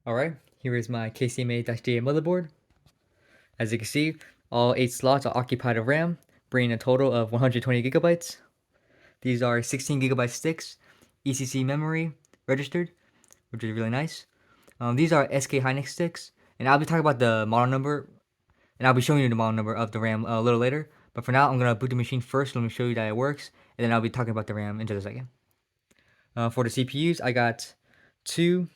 Alright, here is my KCMA-D8 motherboard. As you can see, all 8 slots are occupied of RAM, bringing a total of 120 gigabytes. These are 16 gigabyte sticks, ECC memory registered, which is really nice. These are SK Hynix sticks, and I'll be talking about the model number, and I'll be showing you the model number of the RAM a little later. But for now, I'm going to boot the machine first. Let me show you that it works, and then I'll be talking about the RAM in just a second. For the CPUs, I got two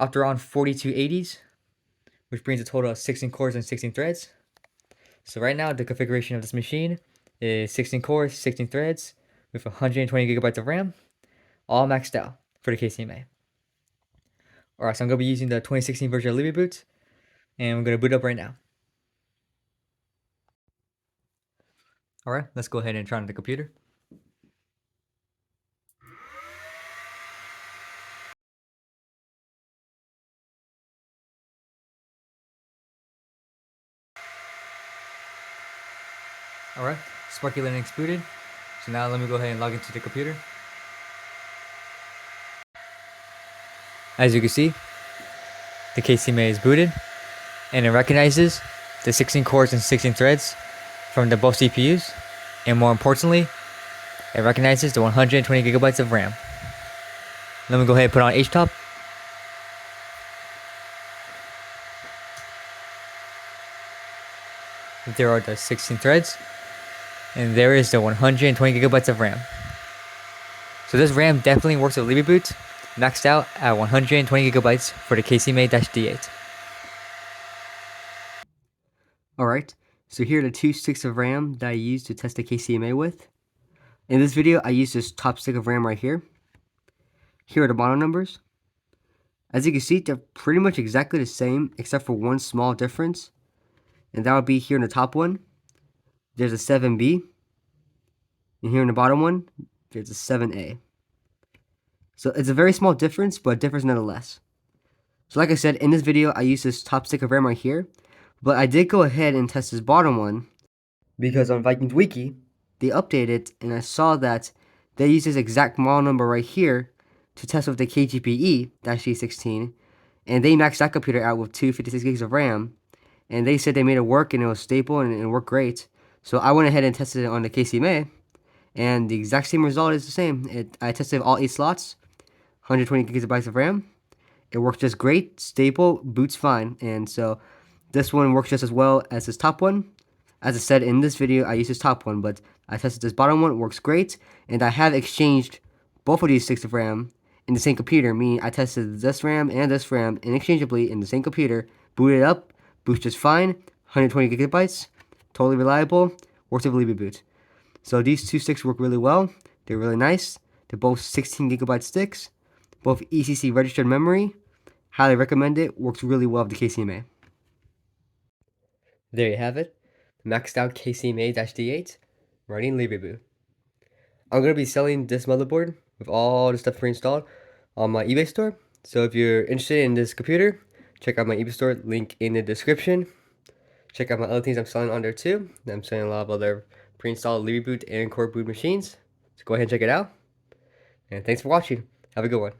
Opteron 4280s, which brings a total of 16 cores and 16 threads. So right now, the configuration of this machine is 16 cores, 16 threads, with 120 gigabytes of RAM, all maxed out for the KCMA. Alright, so I'm going to be using the 2016 version of Libreboot, and we're going to boot up right now. Alright, let's go ahead and try on the computer. Alright, Sparky Linux booted. So now let me go ahead and log into the computer. As you can see, the KCMA is booted, and it recognizes the 16 cores and 16 threads from the both CPUs, and more importantly, it recognizes the 120 gigabytes of RAM. Let me go ahead and put on HTOP. There are the 16 threads, and there is the 120 gigabytes of RAM. So this RAM definitely works with Libreboot, maxed out at 120 gigabytes for the KCMA-D8. Alright, so here are the 2 sticks of RAM that I used to test the KCMA with. In this video, I used this top stick of RAM right here. Here are the model numbers. As you can see, they're pretty much exactly the same, except for one small difference. And that would be here in the top one, there's a 7B. And here in the bottom one, there's a 7A. So it's a very small difference, but a difference nonetheless. So like I said, in this video, I used this top stick of RAM right here. But I did go ahead and test this bottom one, because on Vikings Wiki, they updated it, and I saw that they use this exact model number right here to test with the KGPE-D16, and they maxed that computer out with 256 gigs of RAM, and they said they made it work, and it was stable, and it worked great. So I went ahead and tested it on the KCMA, and the exact same result is the same. I tested all 8 slots, 120 gigabytes of RAM. It works just great, stable, boots fine, and so this one works just as well as this top one. As I said in this video, I used this top one, but I tested this bottom one, it works great, and I have exchanged both of these sticks of RAM in the same computer, meaning I tested this RAM and this RAM interchangeably in the same computer, booted up, boots just fine, 120 gigabytes, totally reliable, works with Libreboot. So these 2 sticks work really well, they're really nice, they're both 16 gigabyte sticks, both ECC registered memory, highly recommend it, works really well with the KCMA. There you have it, maxed out KCMA-D8 running Libreboot. I'm going to be selling this motherboard with all the stuff pre-installed on my eBay store. So if you're interested in this computer, check out my eBay store, link in the description. Check out my other things I'm selling on there too. I'm selling a lot of other pre-installed Libreboot and core boot machines. So go ahead and check it out. And thanks for watching. Have a good one.